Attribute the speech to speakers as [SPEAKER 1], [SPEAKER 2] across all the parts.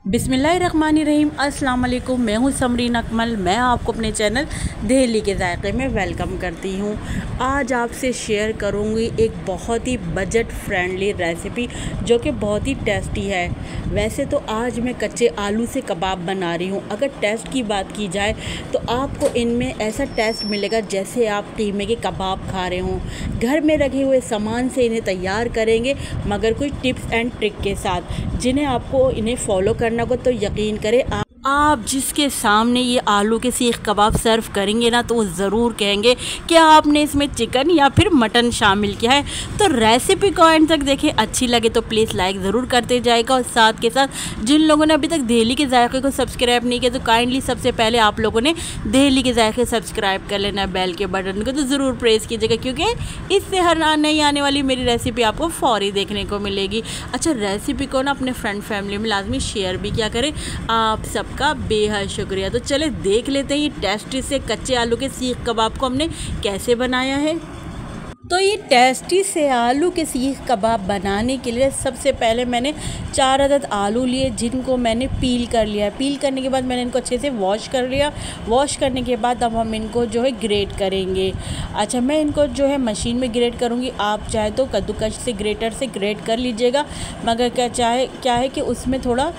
[SPEAKER 1] बिस्मिल्लाहिर्रहमानिर्रहीम। अस्सलाम वालेकुम। मैं हूँ समरीन अकमल। मैं आपको अपने चैनल दिल्ली के जायके में वेलकम करती हूँ। आज आपसे शेयर करूँगी एक बहुत ही बजट फ्रेंडली रेसिपी जो कि बहुत ही टेस्टी है। वैसे तो आज मैं कच्चे आलू से कबाब बना रही हूँ। अगर टेस्ट की बात की जाए तो आपको इनमें ऐसा टेस्ट मिलेगा जैसे आप कीमे के कबाब खा रहे हों। घर में रखे हुए सामान से इन्हें तैयार करेंगे, मगर कुछ टिप्स एंड ट्रिक के साथ, जिन्हें आपको इन्हें फॉलो करना होगा। तो यकीन करें, आप जिसके सामने ये आलू के सीख कबाब सर्व करेंगे ना, तो वो ज़रूर कहेंगे कि आपने इसमें चिकन या फिर मटन शामिल किया है। तो रेसिपी को एंड तक देखें। अच्छी लगे तो प्लीज़ लाइक ज़रूर करते जाएगा। और साथ के साथ जिन लोगों ने अभी तक दिल्ली के जायके को सब्सक्राइब नहीं किया, तो काइंडली सबसे पहले आप लोगों ने दिल्ली के जायके सब्सक्राइब कर लेना है। बेल के बटन को तो ज़रूर प्रेस कीजिएगा, क्योंकि इससे हर नई आने वाली मेरी रेसिपी आपको फौरी देखने को मिलेगी। अच्छा, रेसिपी को ना अपने फ्रेंड फैमिली में लाजमी शेयर भी किया करें। आप सबका बेहद शुक्रिया। तो चले देख लेते हैं ये टेस्टी से कच्चे आलू के सीख कबाब को हमने कैसे बनाया है। तो ये टेस्टी से आलू के सीख कबाब बनाने के लिए सबसे पहले मैंने 4 अदद आलू लिए, जिनको मैंने पील कर लिया। पील करने के बाद मैंने इनको अच्छे से वॉश कर लिया। वॉश करने के बाद अब हम इनको जो है ग्रेट करेंगे। अच्छा, मैं इनको जो है मशीन में ग्रेट करूँगी। आप चाहे तो कद्दूकस से ग्रेटर से ग्रेट कर लीजिएगा, मगर क्या है कि उसमें थोड़ा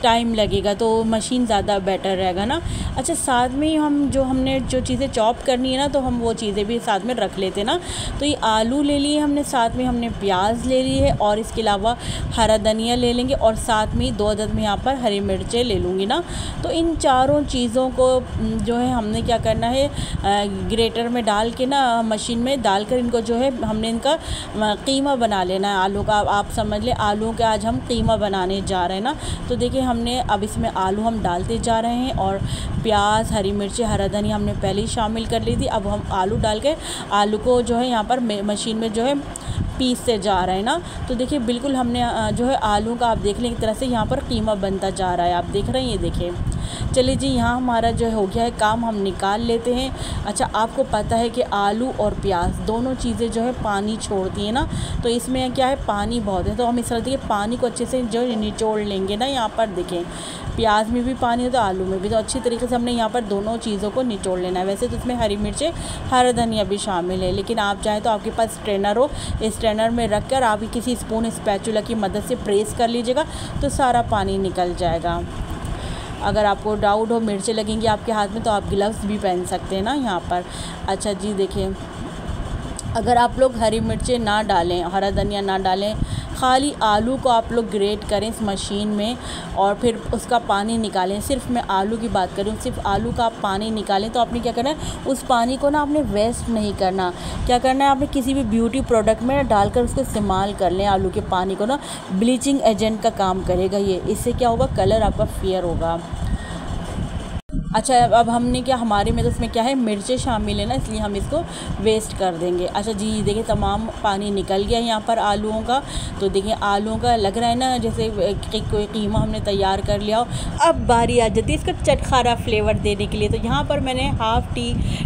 [SPEAKER 1] टाइम लगेगा, तो मशीन ज़्यादा बेटर रहेगा ना। अच्छा, साथ में ही हमने जो चीज़ें चॉप करनी है ना, तो हम वो चीज़ें भी साथ में रख लेते ना। तो ये आलू ले लिए हमने, साथ में हमने प्याज ले ली है, और इसके अलावा हरा धनिया ले लेंगे, और साथ में 2 अदद में यहाँ पर हरी मिर्चें ले लूँगी ना। तो इन चारों चीज़ों को जो है हमने क्या करना है, ग्रेटर में डाल के ना, मशीन में डालकर इनको जो है हमने इनका कीमा बना लेना है आलू का। आप समझ लें, आलू का आज हम कीमा बनाने जा रहे हैं ना। तो देखिए, हमने अब इसमें आलू हम डालते जा रहे हैं, और प्याज, हरी मिर्ची, हरा धनिया हमने पहले ही शामिल कर ली थी। अब हम आलू डाल के आलू को जो है यहाँ पर मशीन में जो है पीसते जा रहे हैं ना। तो देखिए, बिल्कुल हमने जो है आलू का, आप देख लें एक तरह से यहाँ पर कीमा बनता जा रहा है। आप देख रहे हैं, ये देखिए। चलिए जी, यहाँ हमारा जो हो गया है काम, हम निकाल लेते हैं। अच्छा, आपको पता है कि आलू और प्याज दोनों चीज़ें जो है पानी छोड़ती हैं ना। तो इसमें क्या है, पानी बहुत है, तो हम इस तरह देखिए पानी को अच्छे से जो निचोड़ लेंगे ना। यहाँ पर देखें, प्याज में भी पानी है तो आलू में भी, तो अच्छी तरीके से हमने यहाँ पर दोनों चीज़ों को निचोड़ लेना है। वैसे तो इसमें हरी मिर्चें, हरा धनिया भी शामिल है, लेकिन आप चाहें तो आपके पास स्ट्रेनर हो, स्ट्रेनर में रख कर आप किसी स्पून स्पैचुला की मदद से प्रेस कर लीजिएगा, तो सारा पानी निकल जाएगा। अगर आपको डाउट हो मिर्चें लगेंगी आपके हाथ में, तो आप ग्लव्स भी पहन सकते हैं ना यहाँ पर। अच्छा जी, देखिए, अगर आप लोग हरी मिर्चें ना डालें, हरा धनिया ना डालें, खाली आलू को आप लोग ग्रेट करें इस मशीन में, और फिर उसका पानी निकालें। सिर्फ मैं आलू की बात करूँ, सिर्फ आलू का आप पानी निकालें, तो आपने क्या करना है, उस पानी को ना आपने वेस्ट नहीं करना। क्या करना है, आपने किसी भी ब्यूटी प्रोडक्ट में डालकर उसको इस्तेमाल कर लें। आलू के पानी को ना ब्लीचिंग एजेंट का काम करेगा ये। इससे क्या होगा, कलर आपका फेयर होगा। अच्छा, अब हमने क्या, हमारे में तो इसमें क्या है, मिर्चें शामिल है ना, इसलिए हम इसको वेस्ट कर देंगे। अच्छा जी, देखिए तमाम पानी निकल गया यहाँ पर आलूओं का। तो देखिए, आलूओं का लग रहा है ना जैसे कोई कीमा हमने तैयार कर लिया हो। अब बारी आ जाती है इसको चटखारा फ्लेवर देने के लिए। तो यहाँ पर मैंने हाफ़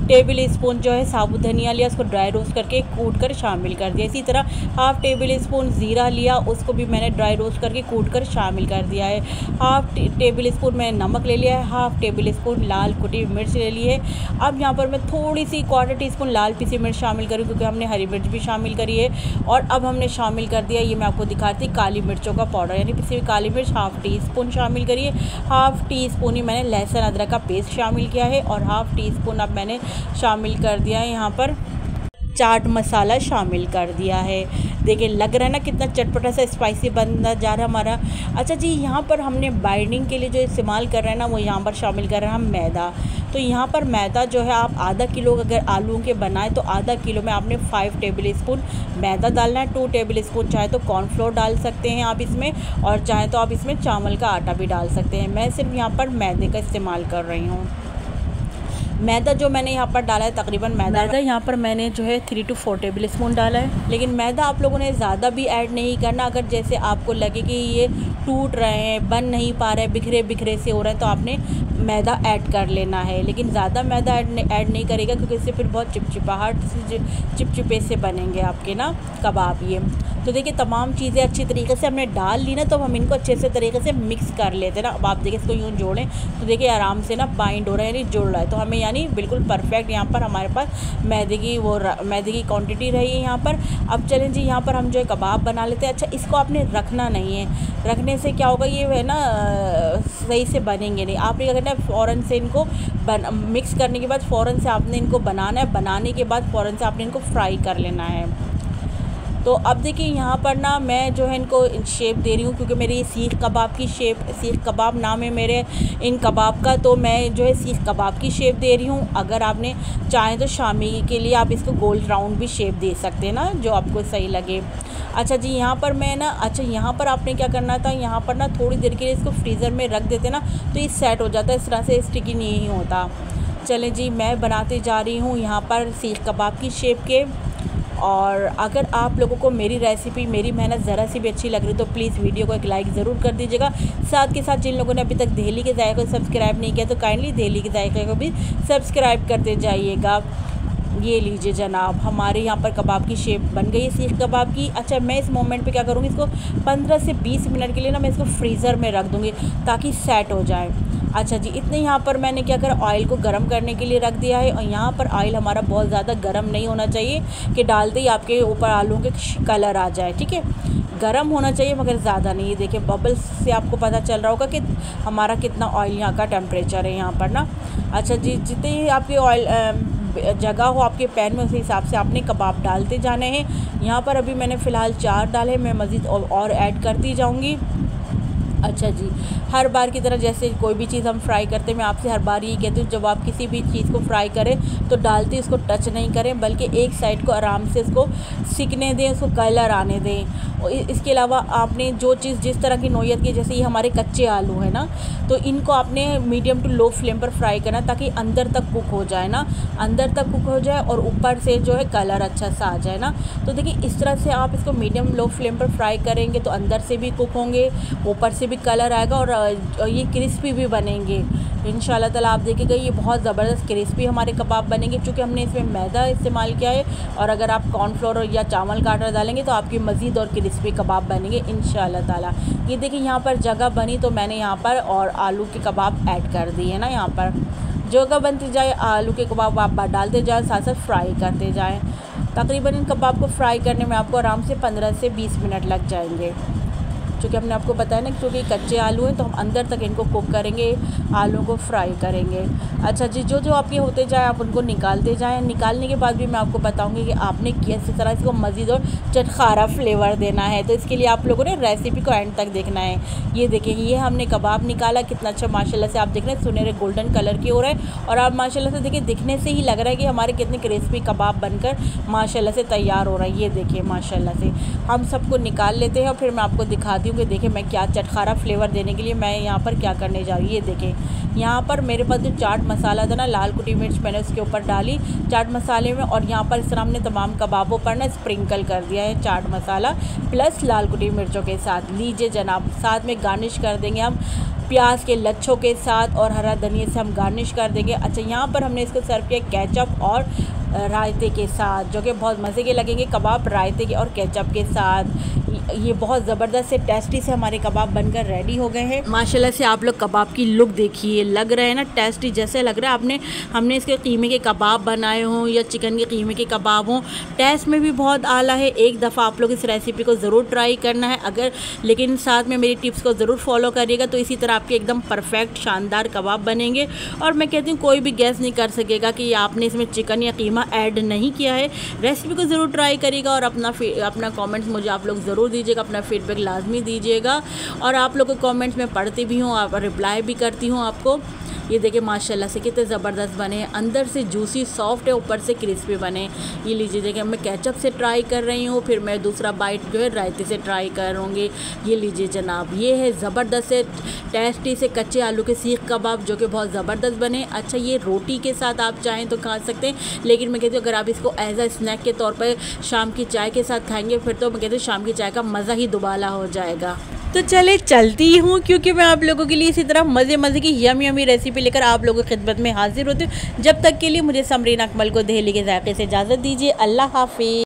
[SPEAKER 1] टेबल स्पून जो है साबुत धनिया लिया, उसको ड्राई रोस्ट करके कूट कर शामिल कर दिया। इसी तरह हाफ़ टेबल स्पून ज़ीरा लिया, उसको भी मैंने ड्राई रोस्ट करके कूट कर शामिल कर दिया है। हाफ़ टेबल स्पून मैंने नमक ले लिया है, हाफ़ टेबल स्पून लाल कुटी मिर्च ले ली है। अब यहाँ पर मैं थोड़ी सी 1/4 टीस्पून लाल पीसी मिर्च शामिल करूँ, क्योंकि हमने हरी मिर्च भी शामिल करी है। और अब हमने शामिल कर दिया, ये मैं आपको दिखाती, काली मिर्चों का पाउडर, यानी पिसी हुई काली मिर्च हाफ़ टी स्पून शामिल करिए। हाफ़ टी स्पून ही मैंने लहसुन अदरक का पेस्ट शामिल किया है, और हाफ़ टी स्पून अब मैंने शामिल कर दिया है यहाँ पर चाट मसाला शामिल कर दिया है। देखिए, लग रहा है ना कितना चटपटा सा स्पाइसी बनता जा रहा है हमारा। अच्छा जी, यहाँ पर हमने बाइंडिंग के लिए जो इस्तेमाल कर रहे हैं ना, वो यहाँ पर शामिल कर रहे हैं हम मैदा। तो यहाँ पर मैदा जो है, आप आधा किलो अगर आलू के बनाएं, तो आधा किलो में आपने 5 टेबल स्पून मैदा डालना है। 2 टेबल स्पून चाहे तो कॉर्नफ्लोर डाल सकते हैं आप इसमें, और चाहे तो आप इसमें चावल का आटा भी डाल सकते हैं। मैं सिर्फ यहाँ पर मैदे का इस्तेमाल कर रही हूँ। मैदा जो मैंने यहाँ पर डाला है तकरीबन मैदा यहाँ पर मैंने जो है 3 to 4 टेबल स्पून डाला है। लेकिन मैदा आप लोगों ने ज़्यादा भी ऐड नहीं करना। अगर जैसे आपको लगे कि ये टूट रहे हैं, बन नहीं पा रहे, बिखरे बिखरे से हो रहे हैं, तो आपने मैदा ऐड कर लेना है। लेकिन ज़्यादा मैदा ऐड नहीं करेगा, क्योंकि इससे फिर बहुत चिपचिपाहट से चिपचिपे से बनेंगे आपके ना कबाब ये। तो देखिए तमाम चीज़ें अच्छी तरीके से हमने डाल ली ना, तो हम इनको अच्छे से तरीके से मिक्स कर लेते हैं ना। अब आप देखिए इसको यूँ जोड़ें तो देखिए आराम से ना बाइंड हो रहा है, यानी जुड़ रहा है। तो हमें यानी बिल्कुल परफेक्ट यहाँ पर हमारे पास मैदे की क्वांटिटी रही है यहाँ पर। अब चलें जी, यहाँ पर हम जो है कबाब बना लेते हैं। अच्छा, इसको आपने रखना नहीं है, रखने से क्या होगा, ये है ना सही से बनेंगे नहीं। आपने क्या करना है, फ़ौरन से इनको मिक्स करने के बाद फ़ौरन से आपने इनको बनाना है। बनाने के बाद फ़ौरन से आपने इनको फ्राई कर लेना है। तो अब देखिए यहाँ पर ना मैं जो है इनको शेप दे रही हूँ, क्योंकि मेरी सीख कबाब की शेप, सीख कबाब नाम है मेरे इन कबाब का, तो मैं जो है सीख कबाब की शेप दे रही हूँ। अगर आपने चाहें तो शामी के लिए आप इसको गोल राउंड भी शेप दे सकते हैं ना, जो आपको सही लगे। अच्छा जी, यहाँ पर मैं ना, अच्छा यहाँ पर आपने क्या करना था, यहाँ पर ना थोड़ी देर के लिए इसको फ्रीज़र में रख देते ना, तो ये सेट हो जाता है, इस तरह से स्टिकी नहीं होता। चलें जी, मैं बनाते जा रही हूँ यहाँ पर सीख कबाब की शेप के। और अगर आप लोगों को मेरी रेसिपी, मेरी मेहनत ज़रा सी भी अच्छी लग रही तो प्लीज़ वीडियो को एक लाइक ज़रूर कर दीजिएगा। साथ के साथ जिन लोगों ने अभी तक दहली के जायके को सब्सक्राइब नहीं किया तो काइंडली दहली के जायके को भी सब्सक्राइब करते जाइएगा। ये लीजिए जनाब, हमारे यहाँ पर कबाब की शेप बन गई है सीख कबाब की। अच्छा, मैं इस मोमेंट पे क्या करूँगी, इसको 15 से 20 मिनट के लिए ना मैं इसको फ्रीज़र में रख दूँगी ताकि सेट हो जाए। अच्छा जी, इतने यहाँ पर मैंने क्या करा, ऑयल को गर्म करने के लिए रख दिया है। और यहाँ पर ऑयल हमारा बहुत ज़्यादा गर्म नहीं होना चाहिए कि डालते ही आपके ऊपर आलू के कलर आ जाए, ठीक है। गर्म होना चाहिए मगर ज़्यादा नहीं। देखिए बबल्स से आपको पता चल रहा होगा कि हमारा कितना ऑयल यहाँ का टेम्परेचर है यहाँ पर ना। अच्छा जी, जितने ही आपके ऑयल जगह हो आपके पैन में, उस हिसाब से आपने कबाब डालते जाने हैं। यहाँ पर अभी मैंने फ़िलहाल 4 डाले, मैं मज़ीद और ऐड करती जाऊँगी। अच्छा जी, हर बार की तरह जैसे कोई भी चीज़ हम फ्राई करते हैं, मैं आपसे हर बार यही कहती हूँ, जब आप किसी भी चीज़ को फ्राई करें तो डालते उसको टच नहीं करें, बल्कि एक साइड को आराम से इसको सिकने दें, उसको कलर आने दें। और इसके अलावा आपने जो चीज़ जिस तरह की नोयत की, जैसे ये हमारे कच्चे आलू है ना, तो इनको आपने मीडियम टू लो फ्लेम पर फ्राई करना ताकि अंदर तक कुक हो जाए ना, अंदर तक कुक हो जाए और ऊपर से जो है कलर अच्छा सा आ जाए ना। तो देखिए इस तरह से आप इसको मीडियम लो फ्लेम पर फ्राई करेंगे तो अंदर से भी कुक होंगे, ऊपर से भी कलर आएगा और ये क्रिस्पी भी बनेंगे इंशाल्लाह ताला। आप देखिएगा ये बहुत ज़बरदस्त क्रिस्पी हमारे कबाब बनेंगे, क्योंकि हमने इसमें मैदा इस्तेमाल किया है। और अगर आप कॉर्नफ्लोर या चावल का आटा डालेंगे तो आपकी मज़ीद और क्रिस्पी कबाब बनेंगे इंशाल्लाह ताला। ये देखिए यहाँ पर जगह बनी तो मैंने यहाँ पर और आलू के कबाब ऐड कर दिए ना। यहाँ पर जगह बनती जाए, आलू के कबाब आप डालते जाए, साथ साथ फ्राई करते जाएँ। तकरीबन इन कबाब को फ्राई करने में आपको आराम से 15 से 20 मिनट लग जाएंगे। चूँकि हमने आपको बताया ना, क्योंकि कच्चे आलू हैं तो हम अंदर तक इनको कुक करेंगे, आलू को फ्राई करेंगे। अच्छा जी, जो जो आपके होते जाए आप उनको निकालते जाएं। निकालने के बाद भी मैं आपको बताऊंगी कि आपने किस तरह इसको मज़ीद और चटखारा फ्लेवर देना है। तो इसके लिए आप लोगों ने रेसिपी को एंड तक देखना है। ये देखें, ये हमने कबाब निकाला, कितना अच्छा माशाल्लाह से आप देख रहे हैं, सुनहरे गोल्डन कलर के हो रहे हैं। और आप माशाल्लाह से देखिए, दिखने से ही लग रहा है कि हमारे कितने क्रिस्पी कबाब बनकर माशाल्लाह से तैयार हो रहा है। ये देखिए माशाल्लाह से हम सबको निकाल लेते हैं और फिर मैं आपको दिखाती हूँ कि देखिए मैं क्या चटखारा फ्लेवर देने के लिए मैं यहाँ पर क्या करने जा रही हूँ। ये देखें, यहाँ पर मेरे पास जो चाट मसाला था ना, लाल कुटी मिर्च मैंने उसके ऊपर डाली चाट मसाले में, और यहाँ पर इस तरह हमने तमाम कबाबों पर ना स्प्रिंकल कर दिया है चाट मसाला प्लस लाल कुटी मिर्चों के साथ। लीजिए जनाब, साथ में गार्निश कर देंगे हम प्याज के लच्छों के साथ और हरा धनिया से हम गार्निश कर देंगे। अच्छा, यहाँ पर हमने इसको सर्व किया केचप और रायते के साथ, जो कि बहुत मज़े के लगेंगे कबाब रायते के और केचप के साथ। ये बहुत ज़बरदस्त से टेस्टी से हमारे कबाब बनकर रेडी हो गए हैं माशाल्लाह से। आप लोग कबाब की लुक देखिए, लग रहा है ना टेस्टी, जैसे लग रहा है हमने इसके कीमे के कबाब बनाए हों या चिकन के कीमे के कबाब हों। टेस्ट में भी बहुत आला है। एक दफ़ा आप लोग इस रेसिपी को ज़रूर ट्राई करना है, अगर लेकिन साथ में मेरी टिप्स को ज़रूर फॉलो करिएगा, तो इसी तरह आपके एकदम परफेक्ट शानदार कबाब बनेंगे। और मैं कहती हूँ कोई भी गैस नहीं कर सकेगा कि आपने इसमें चिकन या कीमा ऐड नहीं किया है। रेसिपी को ज़रूर ट्राई करिएगा और अपना कमेंट्स मुझे आप लोग ज़रूर दीजिएगा, अपना फीडबैक लाजमी दीजिएगा। और आप लोग को कमेंट्स में पढ़ती भी हूँ और रिप्लाई भी करती हूँ आपको। ये देखिए माशाल्लाह से कितने ज़बरदस्त बने हैं, अंदर से जूसी सॉफ्ट है, ऊपर से क्रिस्पी बने। ये लीजिए देखिए मैं केचप से ट्राई कर रही हूँ, फिर मैं दूसरा बाइट जो है रायते से ट्राई करूँगी। ये लीजिए जनाब, ये है ज़बरदस्त से टेस्टी से कच्चे आलू के सीख कबाब जो कि बहुत ज़बरदस्त बने। अच्छा ये रोटी के साथ आप चाहें तो खा सकते हैं, लेकिन मैं कहती हूँ अगर आप इसको एज अ स्नैक के तौर पर शाम की चाय के साथ खाएंगे फिर तो मैं कहती हूँ शाम की चाय का मज़ा ही दुबाला हो जाएगा। तो चले चलती हूँ, क्योंकि मैं आप लोगों के लिए इसी तरह मज़े की यमी रेसिपी लेकर आप लोगों की खिदमत में हाजिर होती हूँ। जब तक के लिए मुझे समरीन अकमल को दहली के जायके से इजाज़त दीजिए। अल्लाह हाफिज़।